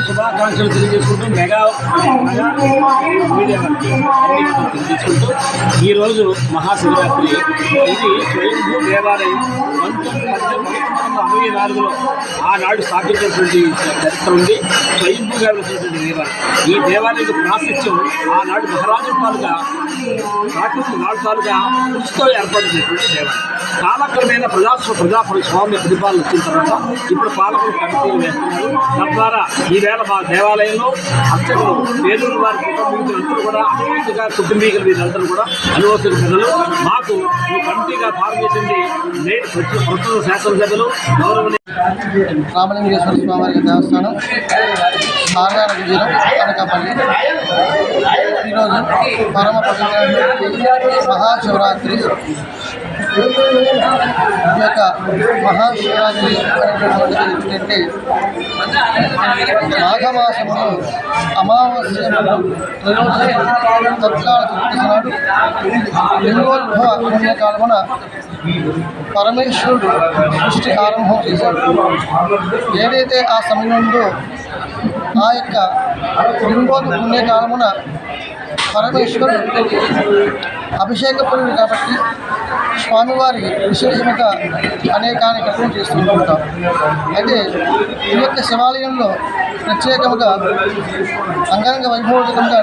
శుభాకాంక్షలు తెలియజేసుకుంటూ mega media తెలియజేసుకుంటూ ఈరోజు మహాశివరాత్రి. ఇది స్వయంభూ దేవాలయం 1964లో ఆనాడు స్థాపించినటువంటి చరిత్ర ఉంది. స్వయంభూగా వచ్చినటువంటి దేవాలయం. ఈ దేవాలయం ప్రాశస్త్యం ఆనాడు మహారాజు పాలుగా కృషితో ఏర్పడినటువంటి దేవాలయం. కాలక్రమేణా ప్రజాస్వామ్య ప్రతిపాదన వచ్చిన తర్వాత ఇప్పుడు పాలకులు కమిటీలు వేస్తున్నారు. తద్వారా ఈవేళ మా దేవాలయంలో అర్చకులు పేదూరు వారి కుటుంబీకులందరూ కూడా అనుమతిగా కుటుంబీకులు వీరందరూ కూడా అనుమతులు ప్రజలు మాకు ఈ కమిటీగా ఫార్మ్ చేసింది ప్రస్తుత శాసనసభ్యులు గౌరవనీయ రామలింగేశ్వర స్వామివారి దేవస్థానం సారనారాయణ జిల్లా అనకాపల్లి. ఈరోజు పరమ పవిత్రమైనటువంటి మహాశివరాత్రి. ఈ యొక్క మహాశివరాత్రి ఏంటంటే మాఘమాసంలో అమావాస్య తత్కాల నాడు లింగోద్భవ పుణ్యకాలమున పరమేశ్వరుడు సృష్టి ఆరంభం చేశాడు. ఏదైతే ఆ సమయంలో ఆ యొక్క లింగోద్భవ పుణ్యకాలమున పరమేశ్వరుడు అభిషేకపురుడు కాబట్టి స్వామివారికి విశేషంగా అనేకాన్ని కట్టడం చేస్తూ ఉంటాం. అయితే ఈ యొక్క శివాలయంలో ప్రత్యేకంగా అంగరంగ వైభవోపేతంగా